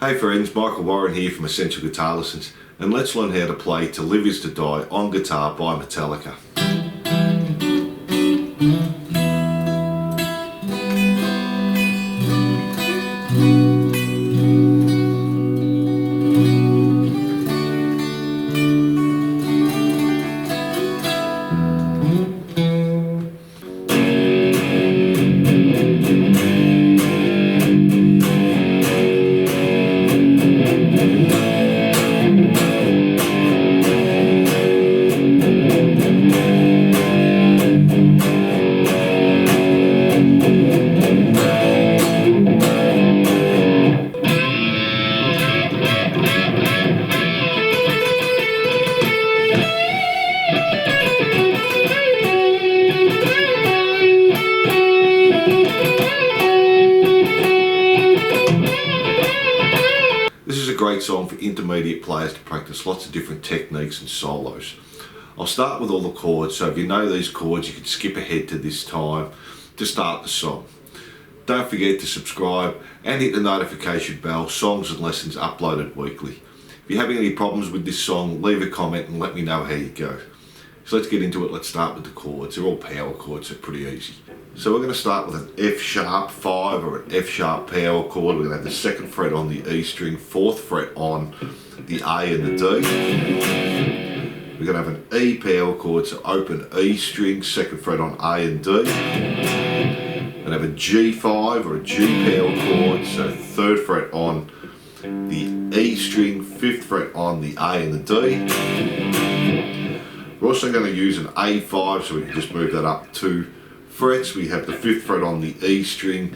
Hey friends, Michael Warren here from Essential Guitar Lessons, and let's learn how to play To Live Is To Die on guitar by Metallica. This is a great song for intermediate players to practice lots of different techniques and solos. I'll start with all the chords, so if you know these chords you can skip ahead to this time to start the song. Don't forget to subscribe and hit the notification bell, songs and lessons uploaded weekly. If you're having any problems with this song, leave a comment and let me know how you go. So let's get into it. Let's start with the chords. They're all power chords, so pretty easy. So we're going to start with an F sharp 5 or an F sharp power chord. We're going to have the 2nd fret on the E string, 4th fret on the A and the D. We're going to have an E power chord, so open E string, 2nd fret on A and D. We're going to have a G5 or a G power chord, so 3rd fret on the E string, 5th fret on the A and the D. We're also going to use an A5, so we can just move that up 2 frets. We have the 5th fret on the E string,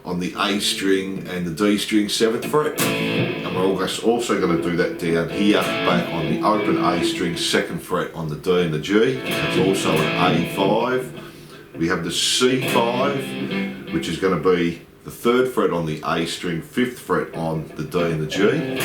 on the A string and the D string, 7th fret. And we're also going to do that down here, back on the open A string, 2nd fret on the D and the G. That's also an A5. We have the C5, which is going to be the 3rd fret on the A string, 5th fret on the D and the G.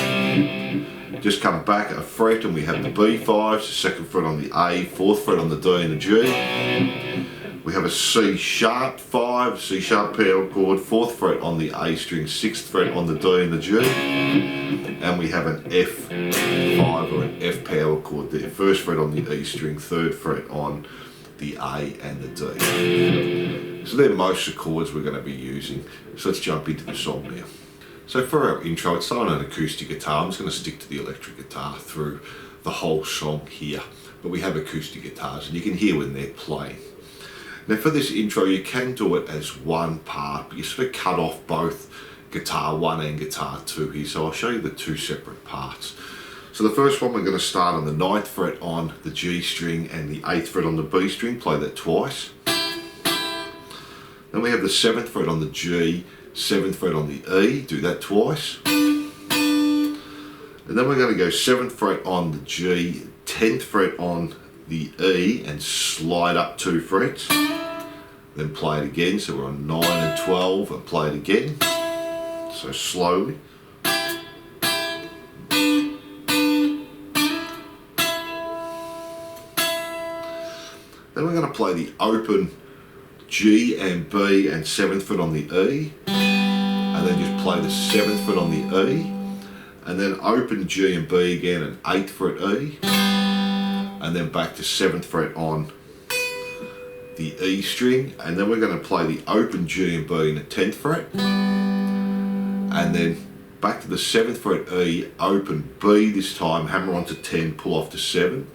Just come back a fret and we have the B5, so 2nd fret on the A, 4th fret on the D and the G. We have a C sharp 5, C sharp power chord, 4th fret on the A string, 6th fret on the D and the G. And we have an F5 or an F power chord there, 1st fret on the E string, 3rd fret on the A and the D. So they're most of the chords we're going to be using. So let's jump into the song now. So for our intro, it's on an acoustic guitar. I'm just going to stick to the electric guitar through the whole song here. But we have acoustic guitars and you can hear when they're playing. Now for this intro you can do it as one part, but you sort of cut off both guitar 1 and guitar 2 here. So I'll show you the 2 separate parts. So the first one we're going to start on the 9th fret on the G string and the 8th fret on the B string, play that twice. Then we have the 7th fret on the G, 7th fret on the E, do that twice. And then we're going to go 7th fret on the G, 10th fret on the E and slide up 2 frets. Then play it again, so we're on 9 and 12 and play it again. So slowly. Then we're going to play the open G and B and 7th fret on the E, and then just play the 7th fret on the E, and then open G and B again and 8th fret E, and then back to 7th fret on the E string, and then we're going to play the open G and B in the 10th fret, and then back to the 7th fret E, open B this time, hammer onto 10, pull off to 7.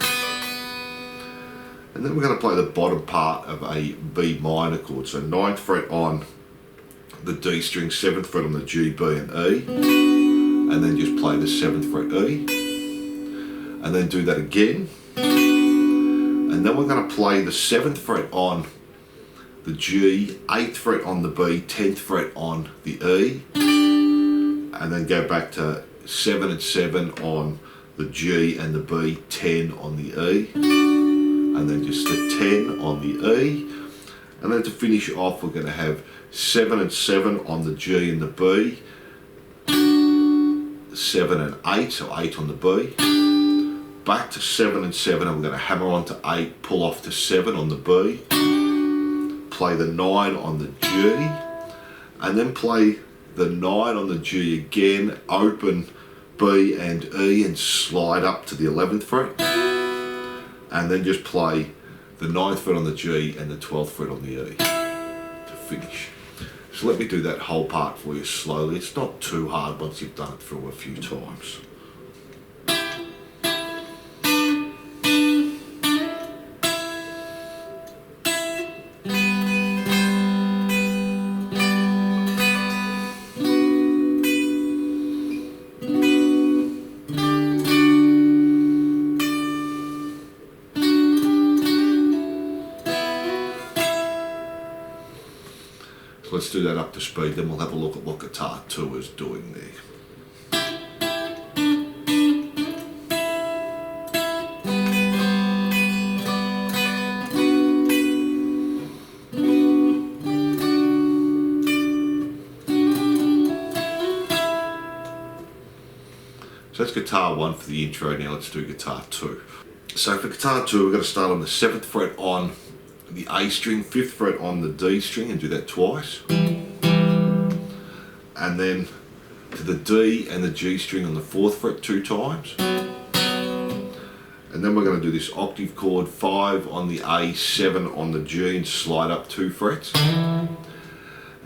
And then we're going to play the bottom part of a B minor chord, so 9th fret on the D string, 7th fret on the G, B and E, and then just play the 7th fret E, and then do that again. And then we're going to play the 7th fret on the G, 8th fret on the B, 10th fret on the E, and then go back to 7 and 7 on the G and the B, 10 on the E, and then just the 10 on the E, and then to finish off we're going to have 7 and 7 on the G and the B, 7 and 8, so 8 on the B, back to 7 and 7 and we're going to hammer on to 8, pull off to 7 on the B, play the 9 on the G, and then play the 9 on the G again, open B and E and slide up to the 11th fret, and then just play the 9th fret on the G and the 12th fret on the E to finish. So let me do that whole part for you slowly. It's not too hard once you've done it through a few times. So let's do that up to speed, then we'll have a look at what guitar 2 is doing there. So that's guitar 1 for the intro. Now let's do guitar 2. So for guitar 2, we're going to start on the 7th fret on the A string, 5th fret on the D string, and do that twice. And then to the D and the G string on the 4th fret 2 times. And then we're going to do this octave chord, 5 on the A, 7 on the G, and slide up 2 frets. And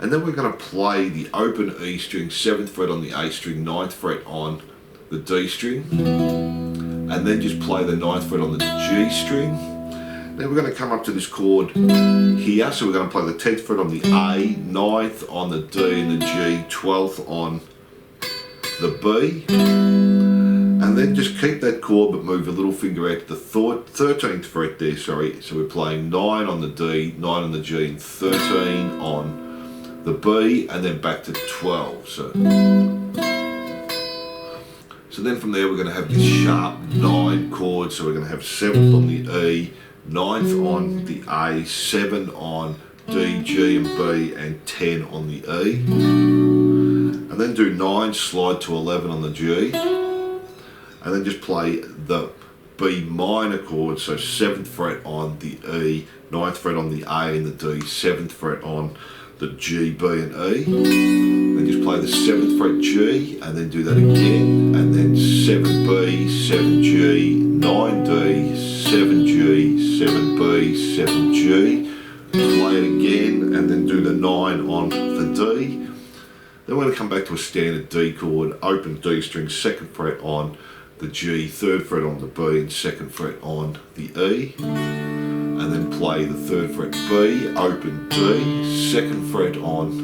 then we're going to play the open E string, 7th fret on the A string, 9th fret on the D string, and then just play the 9th fret on the G string. Then we're going to come up to this chord here, so we're going to play the 10th fret on the A, 9th on the D and the G, 12th on the B, and then just keep that chord but move your little finger out to the 13th fret there, sorry. So we're playing 9 on the D, 9 on the G, and 13 on the B, and then back to 12. So then from there we're going to have this sharp 9 chord, so we're going to have 7th on the E, 9th on the A, 7 on D, G and B, and 10 on the E. And then do 9, slide to 11 on the G, and then just play the B minor chord, so 7th fret on the E, 9th fret on the A and the D, 7th fret on the G, B and E. Then just play the 7th fret G, and then do that again, and then 7B, 7G, 9D, 7G, 7B, 7G, play it again, and then do the 9 on the D. Then we're going to come back to a standard D chord, open D string, 2nd fret on the G, 3rd fret on the B, and 2nd fret on the E. And then play the 3rd fret B, open D, 2nd fret on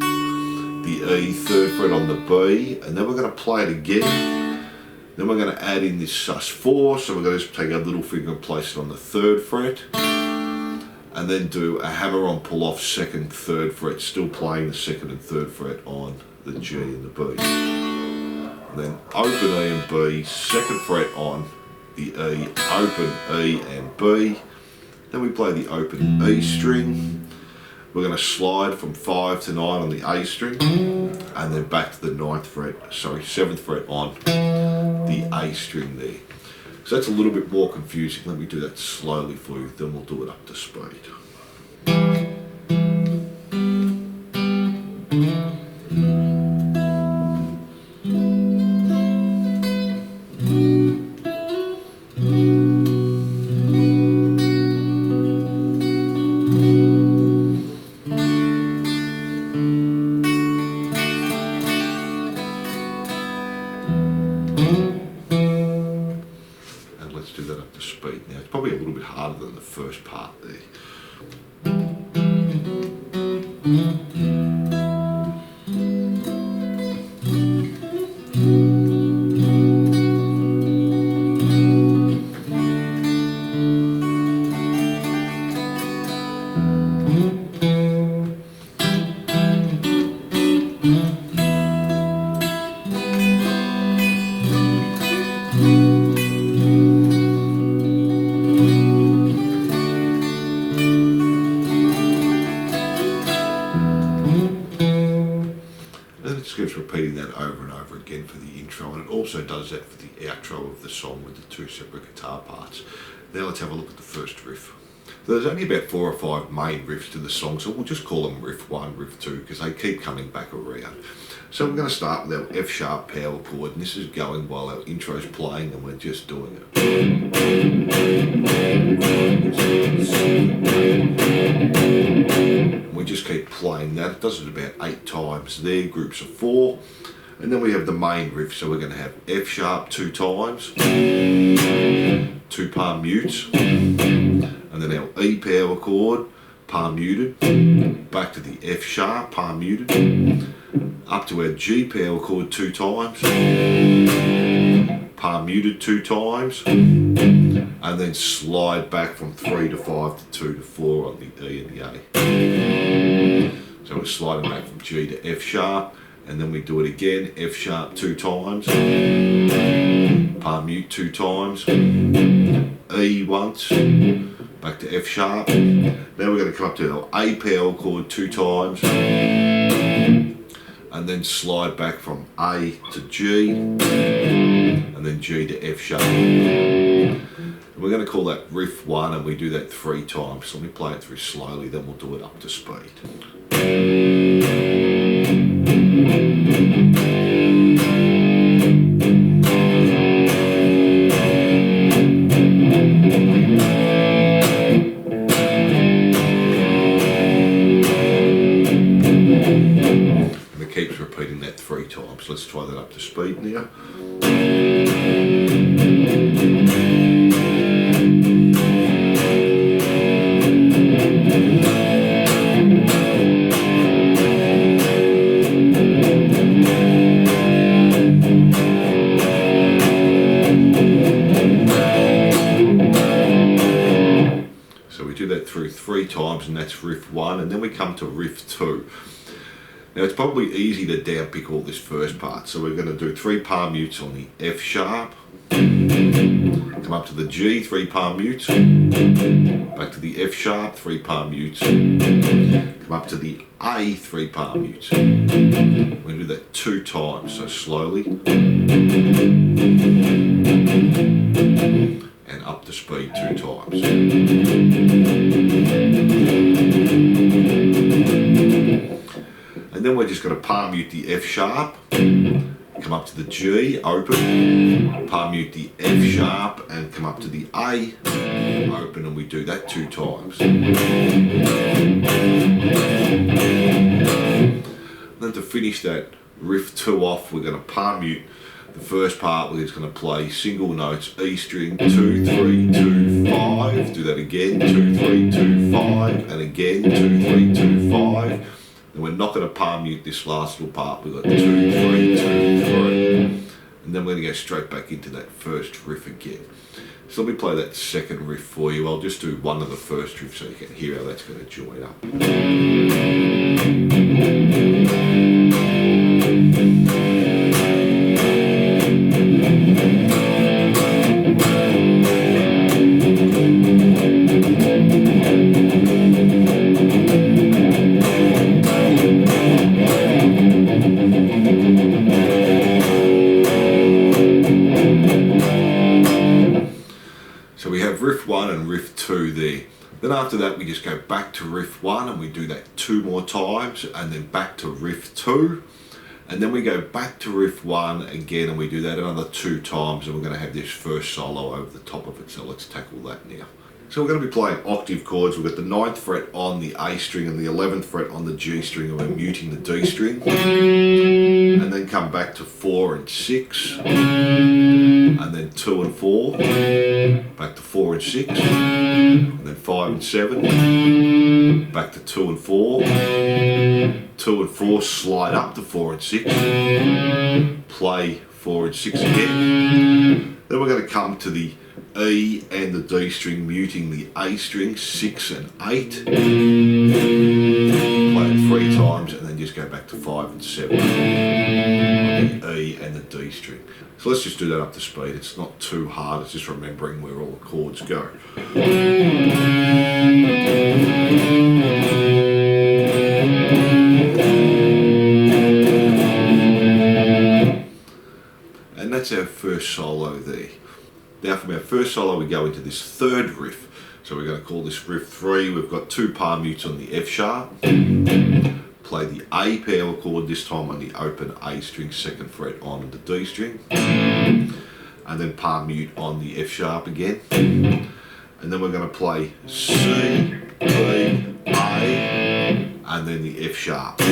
the E, 3rd fret on the B, and then we're going to play it again. Then we're going to add in this sus4, so we're going to just take our little finger and place it on the 3rd fret, and then do a hammer-on pull-off 2nd, 3rd fret, still playing the 2nd and 3rd fret on the G and the B. And then open E and B, 2nd fret on the E, open E and B. Then we play the open E string. We're going to slide from 5 to 9 on the A string, and then back to the 7th fret on the A string there. So that's a little bit more confusing. Let me do that slowly for you, then we'll do it up to speed. Do that up to speed now. It's probably a little bit harder than the first part there. Keeps repeating that over and over again for the intro, and it also does that for the outro of the song with the 2 separate guitar parts. Now let's have a look at the first riff. So there's only about 4 or 5 main riffs to the song, so we'll just call them riff 1, riff 2, because they keep coming back around. So we're going to start with our F sharp power chord, and this is going while our intro's playing and we're just doing it. And we just keep playing that. It does it about 8 times there, groups of 4. And then we have the main riff, so we're going to have F sharp 2 times, 2 palm mutes, and then our E power chord, palm muted, back to the F sharp, palm muted, up to our G power chord 2 times, palm muted 2 times, and then slide back from 3 to 5 to 2 to 4 on the E and the A. So we're sliding back from G to F sharp, and then we do it again, F sharp 2 times, palm mute 2 times, E once, back to F sharp. Now we're going to come up to our A power chord 2 times, and then slide back from A to G, and then G to F sharp. And we're going to call that riff 1, and we do that 3 times. So let me play it through slowly, then we'll do it up to speed. Keeps repeating that 3 times. Let's try that up to speed now. So we do that through 3 times, and that's riff 1, and then we come to riff 2. Now it's probably easy to downpick all this first part, so we're going to do 3 palm mutes on the F sharp, come up to the G, 3 palm mutes, back to the F sharp, 3 palm mutes, come up to the A, 3 palm mutes. We're going to do that 2 times, so slowly, and up to speed 2 times. And then we're just going to palm mute the F sharp, come up to the G, open, palm mute the F sharp, and come up to the A, open, and we do that 2 times. Then to finish that riff 2 off, we're going to palm mute the first part. We're just going to play single notes, E string, 2, 3, 2, 5, do that again, 2, 3, 2, 5, and again, 2, 3, 2, 5. And we're not going to palm mute this last little part. We've got 2, 3, 2, 3. And then we're going to go straight back into that first riff again. So let me play that second riff for you. I'll just do one of the first riffs so you can hear how that's going to join up. So we have riff 1 and riff 2 there. Then after that we just go back to riff 1 and we do that 2 more times, and then back to riff 2, and then we go back to riff 1 again and we do that another 2 times, and we're going to have this first solo over the top of it. So let's tackle that now. So we're going to be playing octave chords. We've got the 9th fret on the A string and the 11th fret on the G string, and we're muting the D string, and then come back to 4 and 6, and then 2 and 4, back to 4 and 6, and then 5 and 7, back to 2 and 4, 2 and 4, slide up to 4 and 6, play 4 and 6 again. Then we're going to come to the E and the D string, muting the A string, 6 and 8, play it 3 times, and then just go back to 5 and 7 on the E and the D string. So let's just do that up to speed. It's not too hard, it's just remembering where all the chords go. And that's our first solo there. Now from our first solo we go into this third riff. So we're going to call this riff 3. We've got 2 palm mutes on the F sharp. Play the A power chord, this time on the open A string, 2nd fret on the D string. And then palm mute on the F sharp again. And then we're going to play C, B, A, and then the F sharp. So,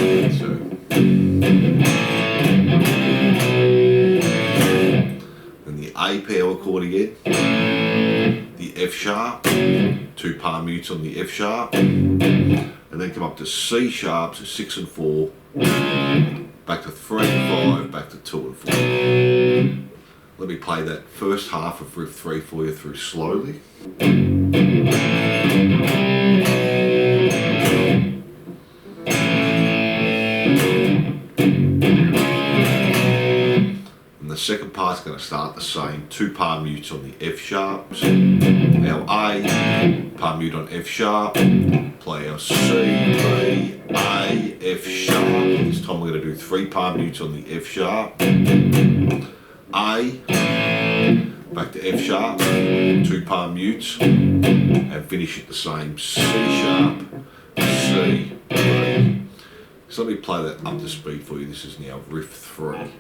then the A power chord again, the F sharp, 2 palm mutes on the F sharp, and then come up to C sharp, so 6 and 4, back to 3 and 5, back to 2 and 4. Let me play that first half of riff 3 for you through slowly. And the second part's going to start the same. 2 palm mutes on the F sharps. Now A, palm mute on F sharp. Play our C, B, A, F sharp. This time we're going to do 3 palm mutes on the F sharp. A, back to F sharp, 2 palm mutes, and finish it the same. C sharp, C, B. So let me play that up to speed for you. This is now riff 3.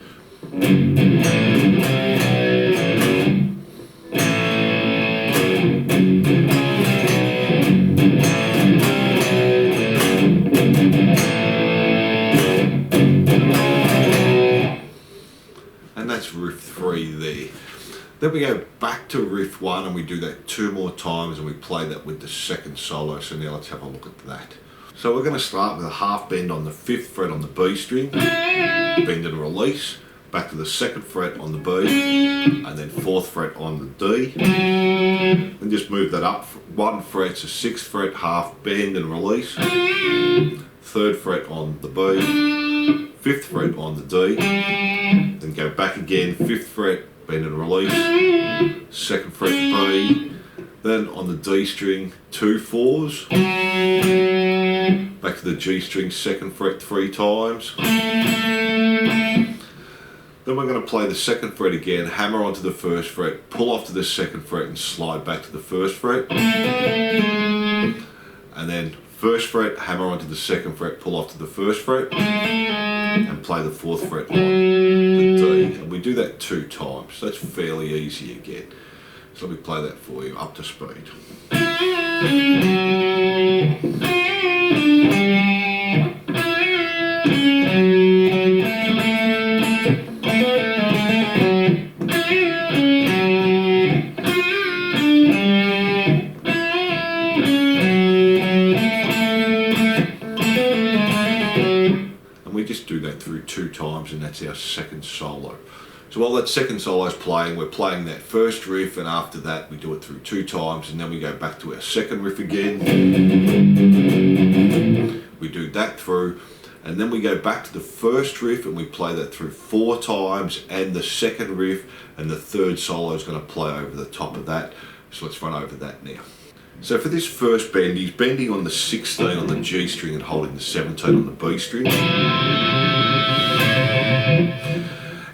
And that's riff 3 there. Then we go back to riff 1 and we do that 2 more times and we play that with the 2nd solo. So now let's have a look at that. So we're going to start with a half bend on the 5th fret on the B string, bend and release, back to the 2nd fret on the B, and then 4th fret on the D. And just move that up 1 fret to 6th fret, half bend and release, 3rd fret on the B, 5th fret on the D, then go back again, 5th fret, bend and release, 2nd fret B, then on the D string 2 4s, back to the G string, 2nd fret 3 times, then we're going to play the 2nd fret again, hammer onto the 1st fret, pull off to the 2nd fret and slide back to the 1st fret, and then 1st fret, hammer onto the 2nd fret, pull off to the 1st fret, and play the 4th fret on the D. And we do that 2 times, so that's fairly easy again. So let me play that for you up to speed. Just do that through 2 times and that's our 2nd solo. So while that 2nd solo is playing, we're playing that first riff, and after that we do it through 2 times, and then we go back to our 2nd riff again. We do that through, and then we go back to the first riff and we play that through 4 times, and the 2nd riff, and the 3rd solo is going to play over the top of that. So let's run over that now. So for this first bend, he's bending on the 16 on the G string and holding the 17 on the B string.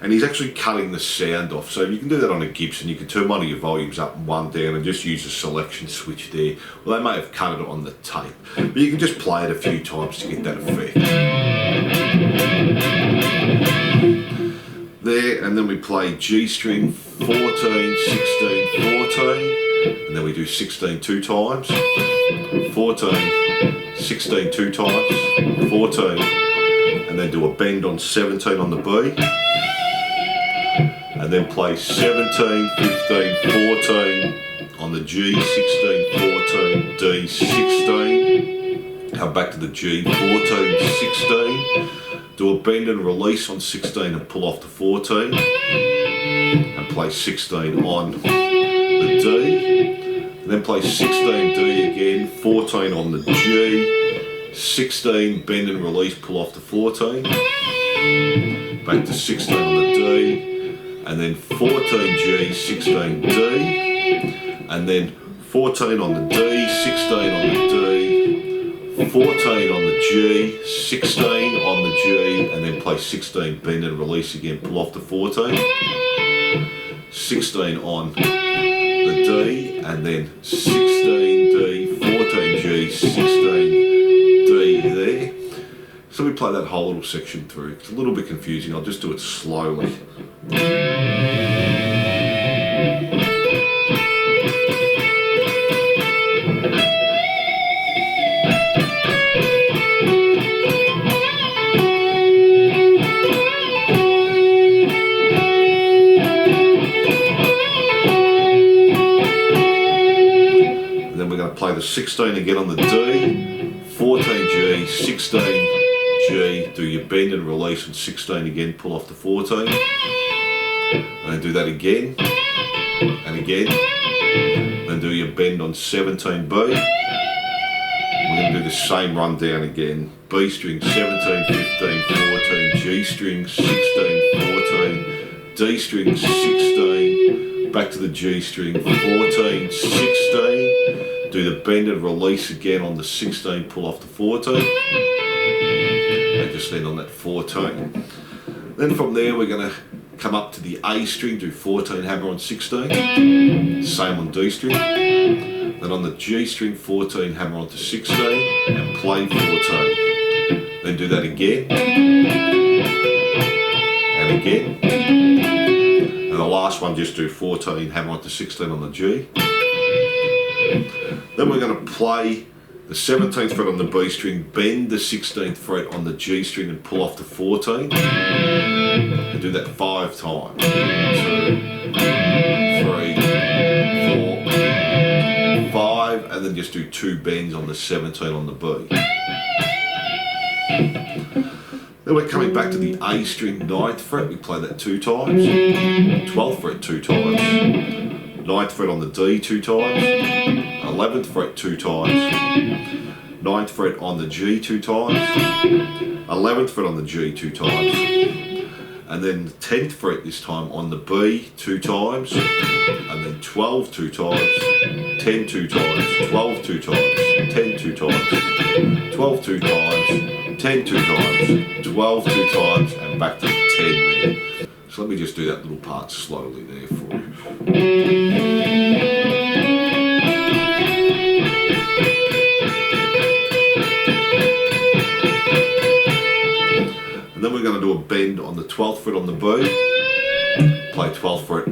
And he's actually cutting the sound off. So you can do that on a Gibson. You can turn one of your volumes up and one down and just use a selection switch there. Well, they may have cut it on the tape, but you can just play it a few times to get that effect. There, and then we play G string 14, 16, 14. And then we do 16 2 times, 14, 16 2 times, 14, and then do a bend on 17 on the B, and then play 17, 15, 14 on the G, 16, 14, D, 16, come back to the G, 14, 16, do a bend and release on 16 and pull off to 14, and play 16 on the D, and then play 16 D again, 14 on the G, 16 bend and release, pull off to 14, back to 16 on the D, and then 14 G, 16 D, and then 14 on the D, 16 on the D, 14 on the G, 16 on the G, and then play 16 bend and release again, pull off to 14, 16 on the the D, and then 16D, 14G, 16D there. So we play that whole little section through. It's a little bit confusing, I'll just do it slowly. Play the 16 again on the D, 14G, 16G, do your bend and release, and 16 again, pull off the 14, and then do that again, and again, then do your bend on 17B, we're going to do the same run down again, B string, 17, 15, 14, G string, 16, 14, D string, 16, back to the G string, 14, 16, do the bend and release again on the 16, pull off the 14, and just end on that 14. Then from there we're going to come up to the A string, do 14, hammer on 16, same on D string, then on the G string, 14, hammer onto 16, and play 14. Then do that again, and again, and the last one just do 14, hammer onto 16 on the G. Then we're going to play the 17th fret on the B string, bend the 16th fret on the G string and pull off the 14, and do that 5 times. 2, 3, 4, 5, and then just do 2 bends on the 17 on the B. Then we're coming back to the A string, 9th fret, we play that 2 times, 12th fret 2 times, 9th fret on the D 2 times, 11th fret 2 times, 9th fret on the G 2 times, 11th fret on the G 2 times, and then the 10th fret this time on the B 2 times, and then 12 2 times, 10 2 times, 12 2 times, 10 2 times, 12 2 times, 10 2 times, 12 2 times, and back to 10 there. So let me just do that little part slowly there for you. And then we're going to do a bend on the 12th fret on the B, play 12th fret E,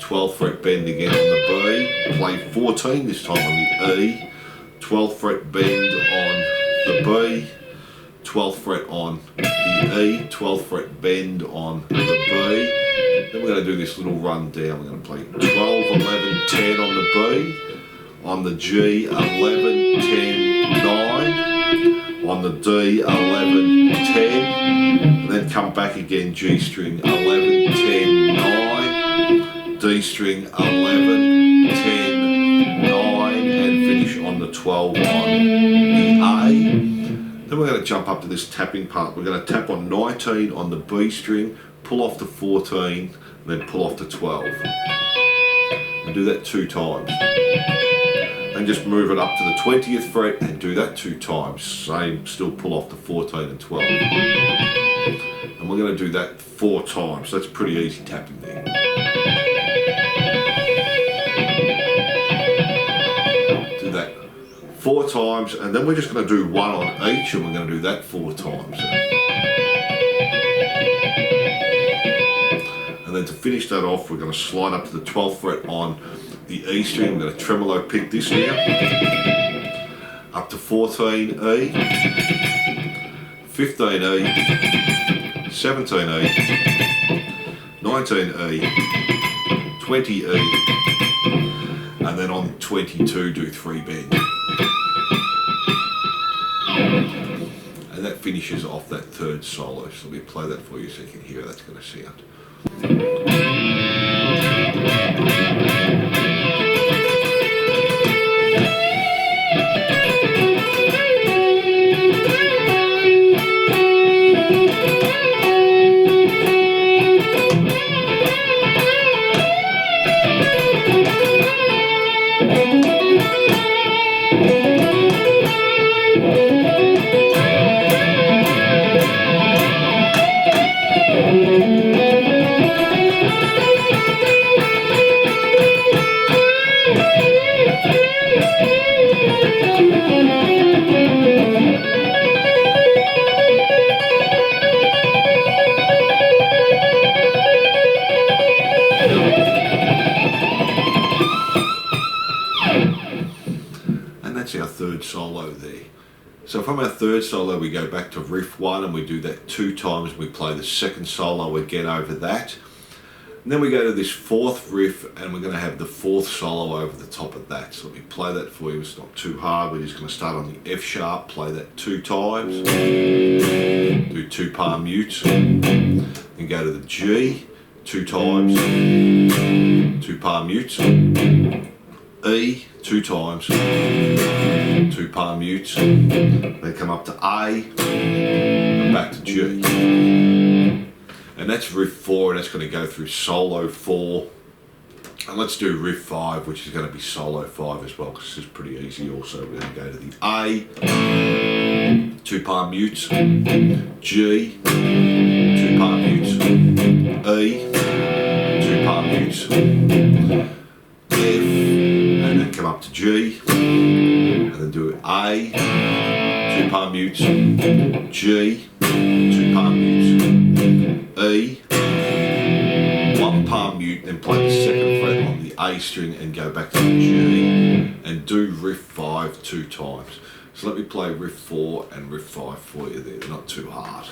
12th fret bend again on the B, play 14 this time on the E, 12th fret bend on the B, 12th fret on the E, 12th fret bend on the B. Then we're going to do this little run down. We're going to play 12, 11, 10 on the B, on the G, 11, 10, 9, on the D, 11, 10, and then come back again, G string, 11, 10, 9, D string, 11, 10, 9, and finish on the 12 on the A. Then we're going to jump up to this tapping part. We're going to tap on 19 on the B string, pull off the 14, and then pull off the 12. And do that 2 times. And just move it up to the 20th fret and do that 2 times. Same, still pull off the 14 and 12. And we're going to do that 4 times. So that's pretty easy tapping there. Do that 4 times, and then we're just going to do 1 on each, and we're going to do that 4 times. And then to finish that off, we're going to slide up to the 12th fret on the E string. We're going to tremolo pick this now, up to 14E, 15E, 17E, 19E, 20E, and then on 22 do 3 bends. And that finishes off that 3rd solo. So let me play that for you so you can hear how that's going to sound. solo there. So from our third solo we go back to riff 1 and we do that 2 times. We play the second solo again over that. And then we go to this fourth riff and we're going to have the fourth solo over the top of that. So let me play that for you. It's not too hard. We're just going to start on the F sharp, play that 2 times, do 2 palm mutes, then go to the G 2 times, 2 palm mutes, E 2 times, 2 palm mutes, then come up to A and back to G. And that's riff 4, and that's going to go through solo 4. And let's do riff 5, which is going to be solo 5 as well, because this is pretty easy also. We're going to go to the A, 2 palm mutes, G, 2 palm mutes, E, 2 palm mutes, F, and then come up to G, and then do A, 2 palm mutes, G, 2 palm mutes, E, 1 palm mute, then play the second fret on the A string and go back to the G and do riff 5 2 times. So let me play riff 4 and riff 5 for you there, they're not too hard.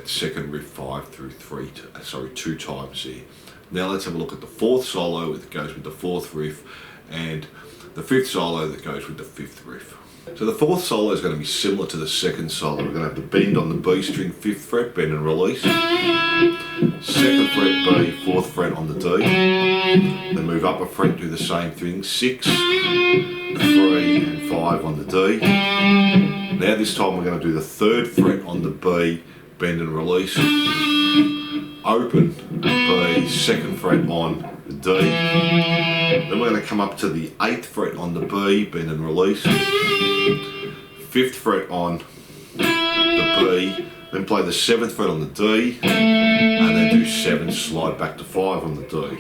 Second riff 5 through 2 times there. Now let's have a look at the fourth solo that goes with the fourth riff and the fifth solo that goes with the fifth riff. So the fourth solo is going to be similar to the second solo. We're going to have the bend on the B string, 5th fret, bend and release, 2nd fret B, 4th fret on the D, then move up a fret, do the same thing, 6, 3 and 5 on the D. Now this time we're going to do the 3rd fret on the B, bend and release, open B, 2nd fret on the D, then we're going to come up to the 8th fret on the B, bend and release, 5th fret on the B, then play the 7th fret on the D, and then do 7, slide back to 5 on the D.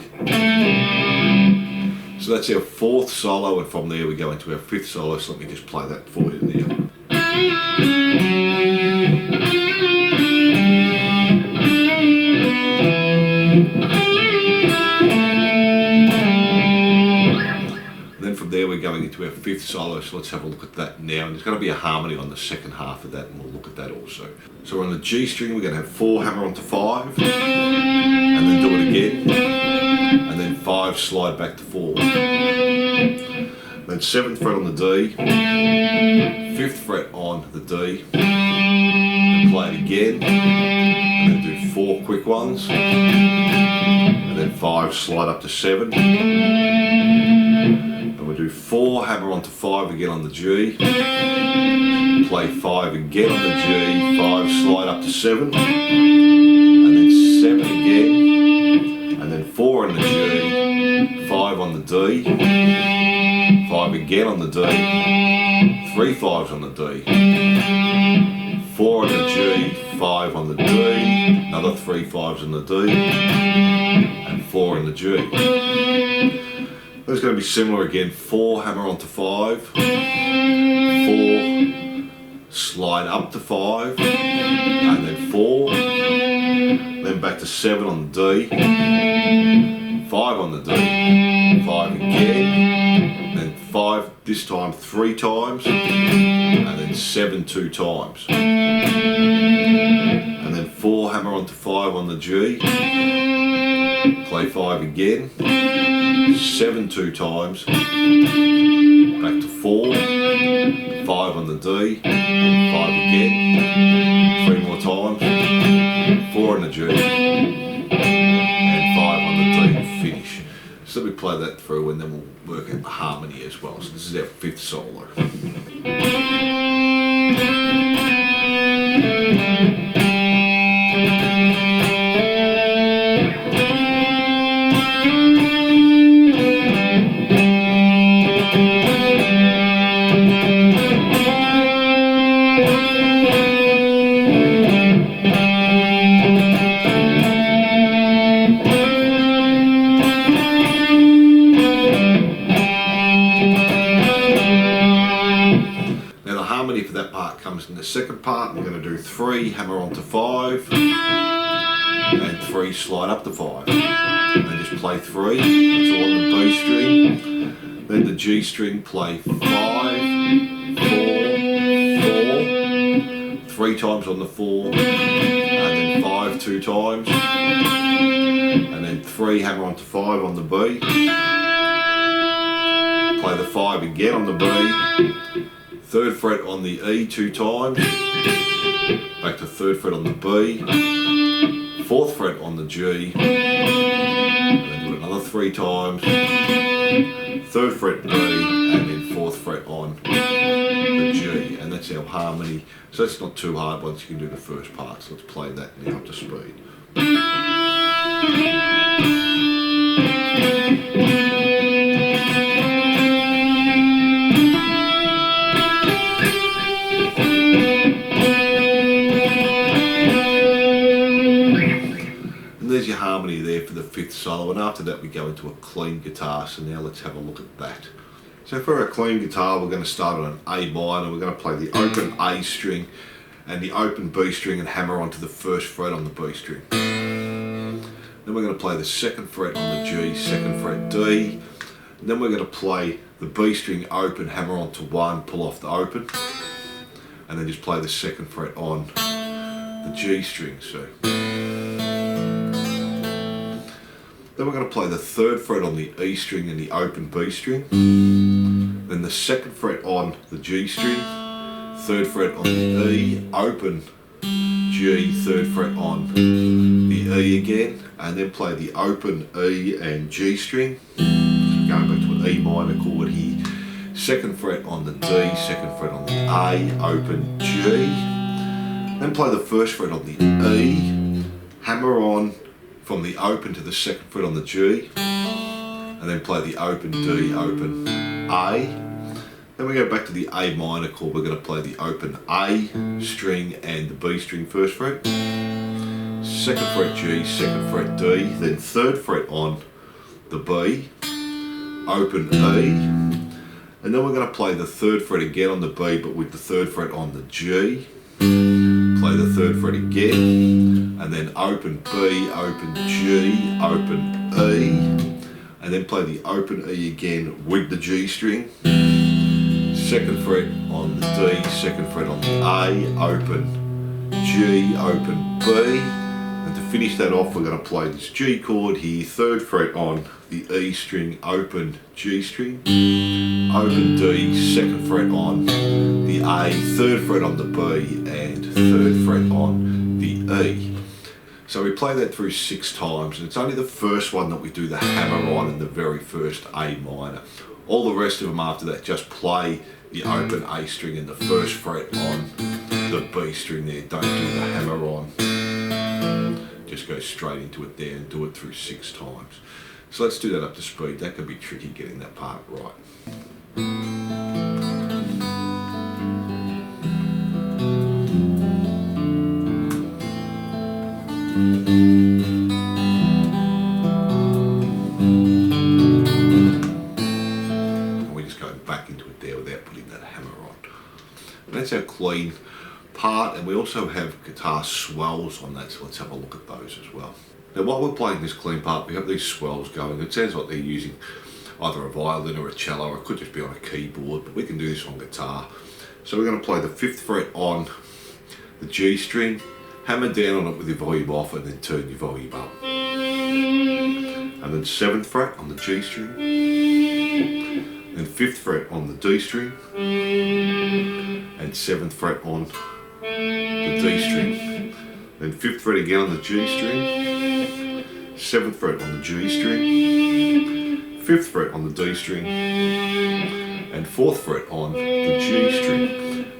So that's our fourth solo, and from there we go into our fifth solo, so let me just play that for you now. There we're going into our fifth solo, so let's have a look at that now. And there's going to be a harmony on the second half of that, and we'll look at that also. So we're on the G string, we're going to have 4 hammer onto 5, and then do it again, and then 5 slide back to 4. Then 7th fret on the D, 5th fret on the D, and play it again, and then do 4 quick ones, and then 5 slide up to 7. We'll do 4 hammer onto 5 again on the G, play 5 again on the G, 5 slide up to 7, and then 7 again, and then 4 on the G, 5 on the D, 5 again on the D, 3 5s on the D, 4 on the G, 5 on the D, another 3 5s on the D, and 4 in the G. It's going to be similar again, 4 hammer onto 5, 4 slide up to 5, and then 4, then back to 7 on the D, 5 on the D, 5 again, then 5 this time 3 times, and then 7 2 times, and then 4 hammer onto 5 on the G, play 5 again, 7 2 times, back to 4, 5 on the D, 5 again, 3 more times, 4 on the G, and 5 on the D to finish. So let me play that through and then we'll work out the harmony as well. So this is our fifth solo. part comes in the second part. We're going to do 3, hammer on to 5, and 3, slide up to 5. And then just play 3, that's all on the B string. Then the G string, play 5, 4, 4, 3 times on the 4, and then 5 2 times, and then 3, hammer on to 5 on the B. Play the 5 again on the B, 3rd fret on the E 2 times, back to 3rd fret on the B, 4th fret on the G, and then do it another 3 times, 3rd fret B, and then 4th fret on the G, and that's our harmony. So that's not too hard once you can do the first part. So let's play that now up to speed. There's your harmony there for the 5th solo, and after that we go into a clean guitar. So now let's have a look at that. So for our clean guitar, we're going to start on an A minor. We're going to play the open A string and the open B string and hammer onto the 1st fret on the B string. Then we're going to play the 2nd fret on the G, 2nd fret D. And then we're going to play the B string open, hammer onto 1, pull off the open, and then just play the 2nd fret on the G string. So then we're going to play the 3rd fret on the E string and the open B string, then the 2nd fret on the G string, 3rd fret on the E, open G, 3rd fret on the E again, and then play the open E and G string, going back to an E minor chord here, 2nd fret on the D, 2nd fret on the A, open G, then play the 1st fret on the E, hammer on from the open to the 2nd fret on the G, and then play the open D, open A. Then we go back to the A minor chord. We're going to play the open A string and the B string 1st fret, 2nd fret G, 2nd fret D, then 3rd fret on the B, open E, and then we're going to play the 3rd fret again on the B, but with the 3rd fret on the G, play the 3rd fret again, and then open B, open G, open E, and then play the open E again with the G string, 2nd fret on the D, 2nd fret on the A, open G, open B, and to finish that off we're going to play this G chord here, 3rd fret on the E string, open G string, open D, 2nd fret on the A, 3rd fret on the B, and 3rd fret on the E. So we play that through 6 times, and it's only the first one that we do the hammer on in the very first A minor. All the rest of them after that just play the open A string and the 1st fret on the B string there. Don't do the hammer on. Just go straight into it there and do it through 6 times. So let's do that up to speed. That can be tricky getting that part right. And we just go back into it there without putting that hammer on. And that's our clean part, and we also have guitar swells on that, so let's have a look at those as well. Now while we're playing this clean part, we have these swells going. It sounds like they're using either a violin or a cello, or it could just be on a keyboard, but we can do this on guitar. So we're going to play the 5th fret on the G string, hammer down on it with your volume off, and then turn your volume up. And then 7th fret on the G string, then 5th fret on the D string, and 7th fret on the D string, then 5th fret again on the G string, 7th fret on the G string, 5th fret on the D string, and 4th fret on the G string.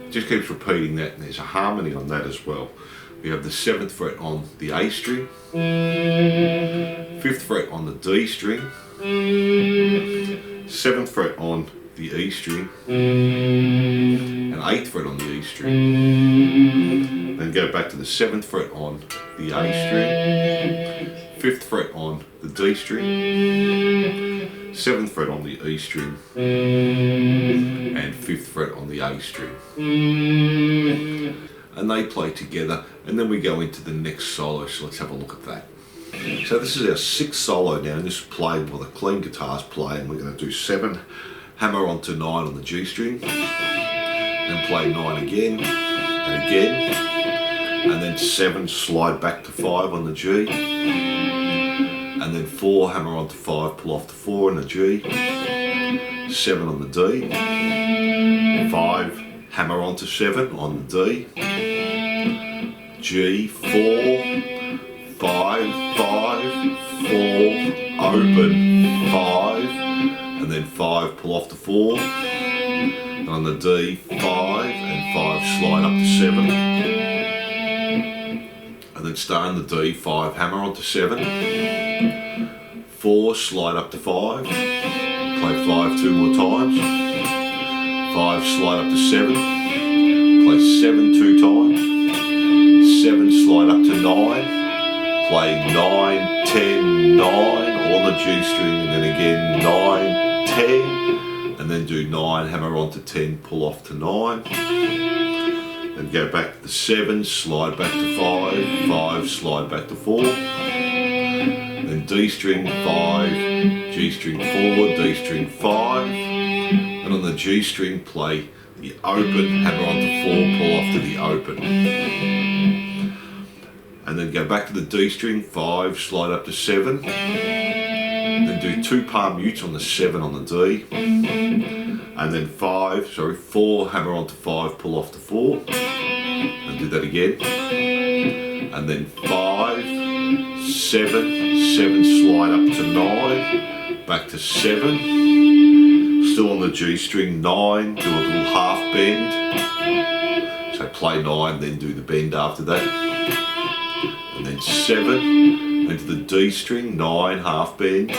It just keeps repeating that, and there's a harmony on that as well. We have the 7th fret on the A string, 5th fret on the D string, 7th fret on the E string, and 8th fret on the E string. Then go back to the 7th fret on the A string, 5th fret on the D string, 7th fret on the E string, and 5th fret on the A string. And they play together, and then we go into the next solo, so let's have a look at that. So this is our 6th solo now, and this is played while the clean guitars play, and we're going to do 7, hammer onto 9 on the G string, then play 9 again, and again, and then 7, slide back to 5 on the G, and then 4, hammer onto 5, pull off to 4 on the G, 7 on the D, 5, hammer onto 7 on the D, G, 4, 5, 5, 4, open, 5, and then 5, pull off to 4, and on the D, 5, and 5, slide up to 7, and then stay on the D, 5, hammer onto 7, 4, slide up to 5, play 5 2 more times, 5, slide up to 7, play 7 2 times, 7, slide up to 9, play 9, 10, 9 on the G string, and then again 9, 10, and then do 9, hammer onto 10, pull off to 9, then go back to 7, slide back to 5, 5, slide back to 4, then D string 5, G string 4, D string 5, and on the G string play the open, hammer onto 4, pull off to the open, and then go back to the D string 5, slide up to 7, then do 2 palm mutes on the 7 on the D, and then 4, hammer onto 5, pull off to 4, and do that again, and then 5, 7, 7, slide up to 9, back to 7, still on the G string, 9, do a little half bend, so play 9, then do the bend after that, and then 7, into the D string, 9, half bend,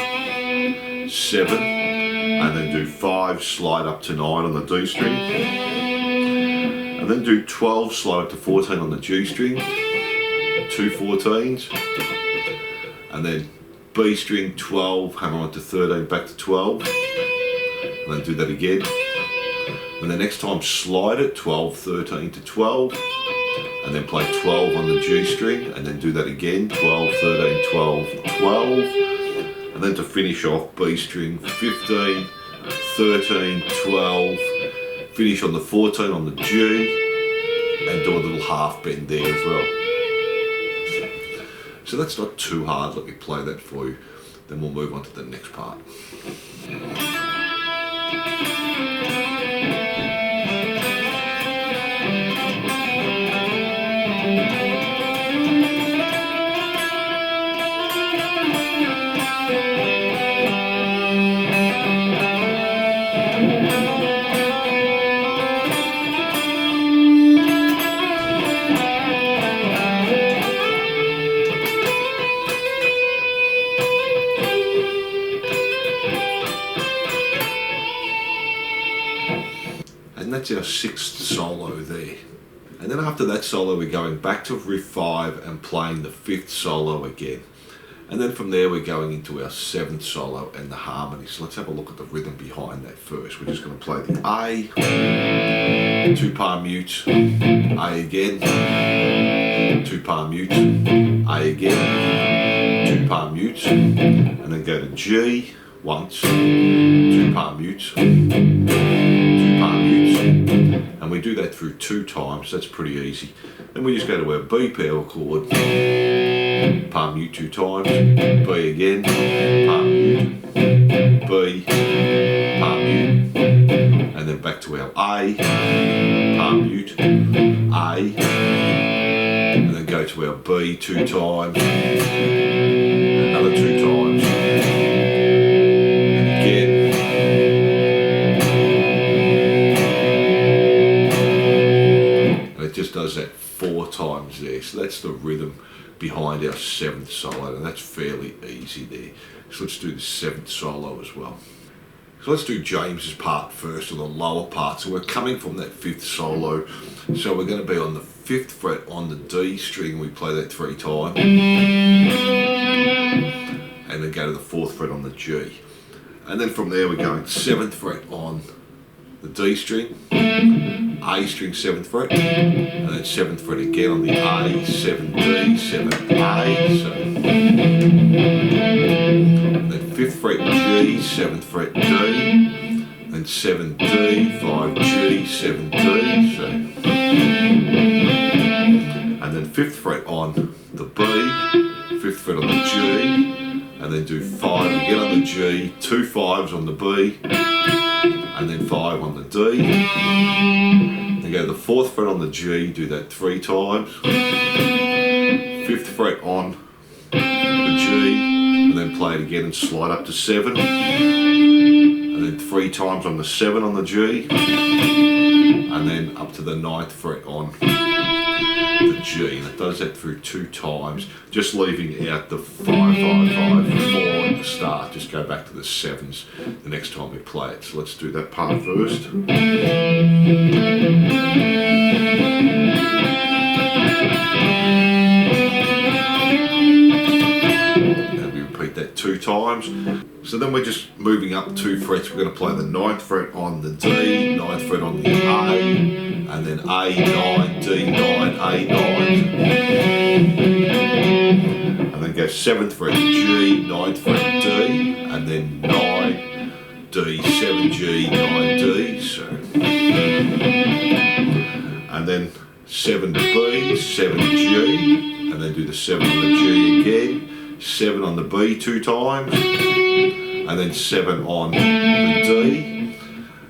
7, and then do 5, slide up to 9 on the D string, and then do 12, slide up to 14 on the G string, 2 14s, and then B string 12, hammer onto 13, back to 12, and then do that again, and the next time slide it, 12, 13 to 12, and then play 12 on the G string, and then do that again, 12, 13, 12, 12, and then to finish off, B string 15, 13, 12, finish on the 14 on the G, and do a little half bend there as well. So that's not too hard, let me play that for you, then we'll move on to the next part. And that's our 6th solo there. And then after that solo we're going back to riff 5 and playing the 5th solo again. And then from there we're going into our 7th solo and the harmony. So let's have a look at the rhythm behind that first. We're just going to play the A, 2 palm mutes, A again, 2 palm mutes, A again, 2 palm mutes, and then go to G once, 2 palm mutes, 2 palm mutes, and we do that through 2 times, that's pretty easy. Then we just go to our B power chord, palm mute 2 times, B again, palm mute, B, palm mute, and then back to our A, palm mute, A, and then go to our B 2 times, another 2 times, and again, and it just does that 4 times there. So that's the rhythm behind our 7th solo, and that's fairly easy there. So let's do the 7th solo as well. So let's do James's part first, or the lower part. So we're coming from that 5th solo, so we're going to be on the 5th fret on the D string. We play that 3 times, and then go to the 4th fret on the G, And then from there we're going 7th fret on the D string, A string 7th fret, and then 7th fret again on the A, 7D, 7A, so. And then 5th fret G, 7th fret D, then 7D, 5G, 7D, so. And then 5th fret on the B, 5th fret on the G, and then do 5 again on the G, 2 5s on the B, and then 5 on the D. Then go to the 4th fret on the G, do that 3 times. 5th fret on the G, and then play it again and slide up to 7. And then 3 times on the 7 on the G, and then up to the 9th fret on the G, and it does that through 2 times, just leaving out the 5, 5, 5, 4 at the start. Just go back to the 7s the next time we play it. So let's do that part first. And we repeat that 2 times. So then we're just moving up 2 frets. We're going to play the 9th fret on the D, 9th fret on the A, and then A9, D9, A9. And then go 7th fret G, 9th fret D, and then 9, D, 7G, 9D. So. And then 7B, 7G, and then do the 7 on the G again, 7 on the B 2 times, and then 7 on the D,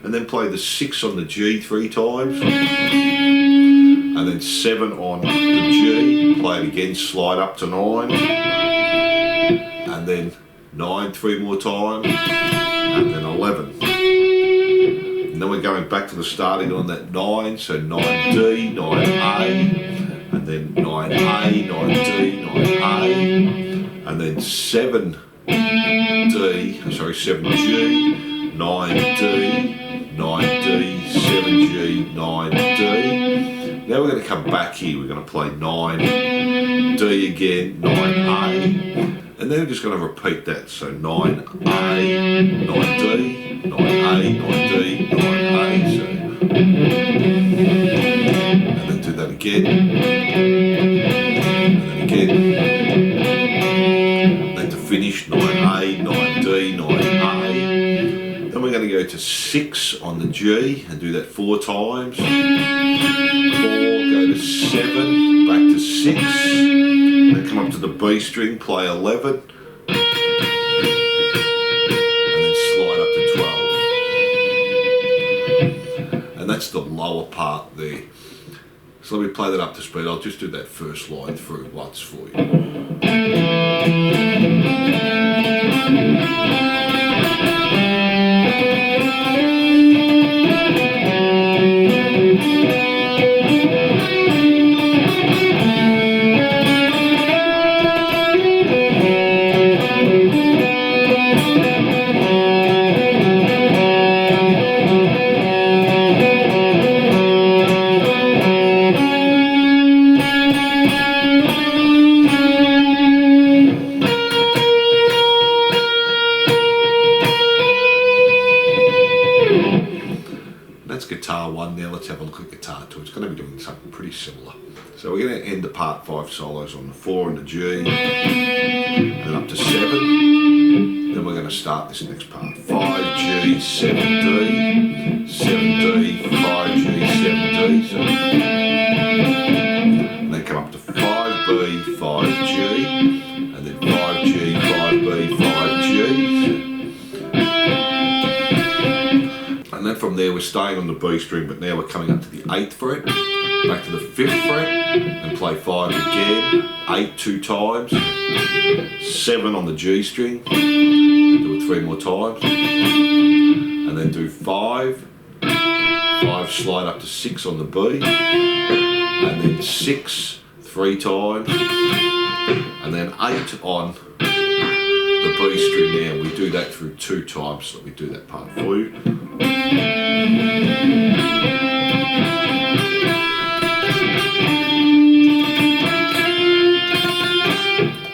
and then play the 6 on the G 3 times, and then 7 on the G, play it again, slide up to 9, and then 9 3 more times, and then 11. And then we're going back to the starting on that 9, so 9D, 9A, and then 9A, 9D, 9A, and then 7G, 9D, 9D, 7G, 9D. Now we're going to come back here, we're going to play 9D again, 9A, and then we're just going to repeat that, so 9A, 9D, 9A, 9D, 9A, so. And then do that again, and then again. Then to finish, 9A, 9D, 9A. Then we're going to go to 6 on the G and do that 4 times. 4, go to 7, back to 6. Then come up to the B string, play 11. And then slide up to 12. And that's the lower part there. So let me play that up to speed. I'll just do that first line through once for you. That's guitar 1 now, let's have a look at guitar 2. It's going to be doing something pretty similar. So we're going to end the part 5 solos on the 4 and the G, and then up to 7. Then we're going to start this next part. 5G, 7D, 7D, 5G, 7D. So. And then come up to 5B, 5G, and then 5G, 5B, 5G. And then from there we're staying on the B string, but now we're coming up to the 8th fret, back to the 5th fret, and play 5 again, 8 2 times, 7 on the G string, and do it 3 more times, and then do 5, 5 slide up to 6 on the B, and then 6 3 times, and then 8 on the B string now. We do that through 2 times, so we do that part for you.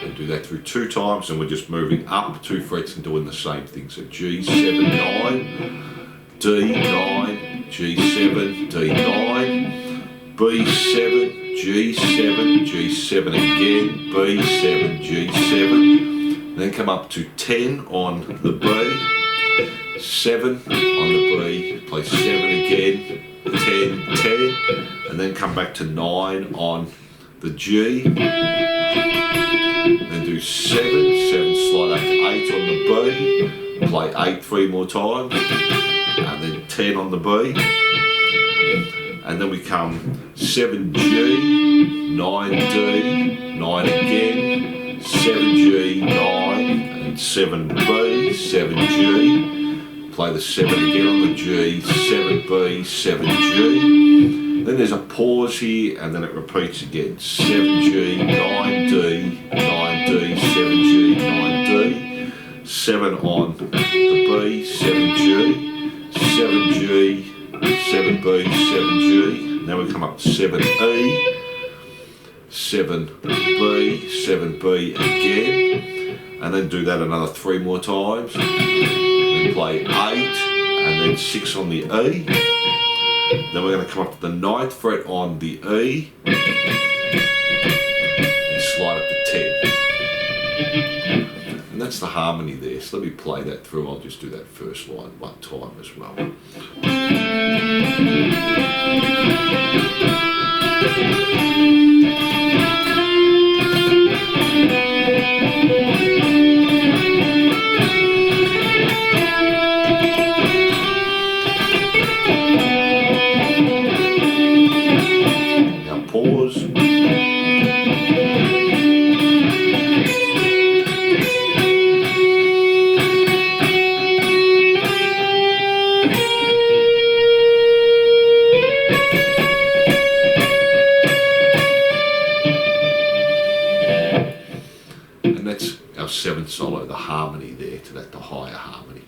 And do that through 2 times. times, and we're just moving up 2 frets and doing the same thing. So G7, 9, D9, G7, D9, B7, G7, G7 again, B7, G7, then come up to 10 on the B, 7 on the B, play 7 again, 10, 10, and then come back to 9 on the G, then do 7, 7 slide up to 8 on the B, play 8 3 more times, and then 10 on the B, and then we come 7G, 9D, 9 again, 7G, 9, and 7B, 7G, play the 7 again on the G, 7B, 7G, then there's a pause here and then it repeats again, 7G, 9D, 9D, 7G, 9D, 7 on the B, 7G, 7G, 7B, 7G, now we come up to 7E, 7B, 7B again, and then do that another 3 more times, then play 8, and then 6 on the E, then we're going to come up to the 9th fret on the E, and slide up to 10. And that's the harmony there, so let me play that through. I'll just do that first line one time as well. Now pause. And that's our 7th solo, the harmony there to that, the higher harmony.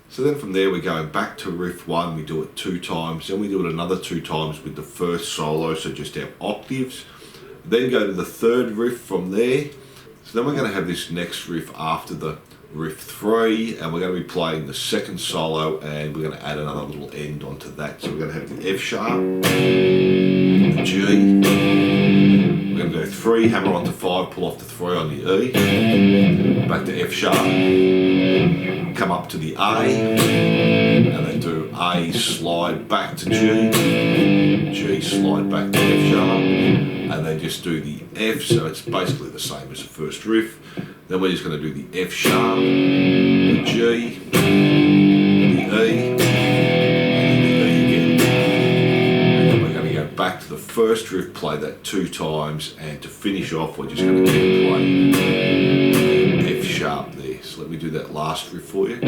So then from there we're going back to riff 1, we do it 2 times, then we do it another 2 times with the first solo, so just our octaves. Then go to the 3rd riff from there. So then we're going to have this next riff after the riff 3, and we're going to be playing the 2nd solo, and we're going to add another little end onto that. So we're going to have the F sharp, the G, we're going to go 3, hammer onto 5, pull off the 3 on the E, back to F sharp, come up to the A, and then do A, slide back to G, G, slide back to F sharp, and then just do the F, so it's basically the same as the first riff. Then we're just going to do the F sharp, the G, the E, and then the E again. And then we're going to go back to the first riff, play that 2 times, and to finish off we're just going to keep playing F sharp there. So let me do that last riff for you.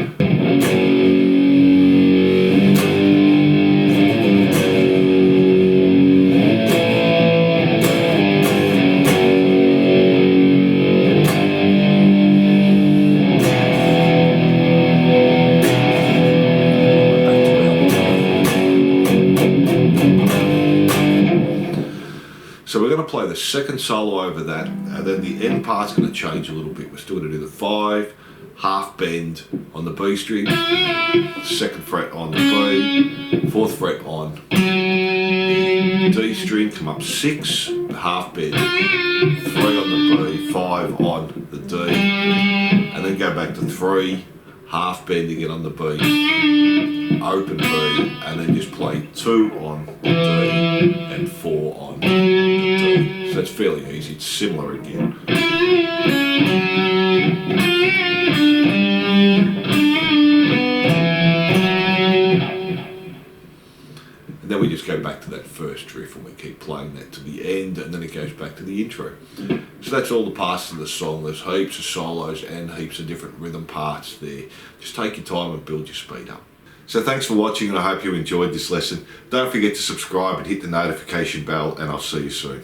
So we're going to play the 2nd solo over that, and then the end part's going to change a little bit. We're still going to do the 5, half bend on the B string, 2nd fret on the B, 4th fret on the D string, come up 6, half bend, 3 on the B, 5 on the D, and then go back to 3, half bend again on the B, open B, and then just play 2 on the D and 4 on the D. So that's fairly easy, it's similar again. And then we just go back to that first riff and we keep playing that to the end, and then it goes back to the intro. So that's all the parts of the song. There's heaps of solos and heaps of different rhythm parts there. Just take your time and build your speed up. So thanks for watching, and I hope you enjoyed this lesson. Don't forget to subscribe and hit the notification bell, and I'll see you soon.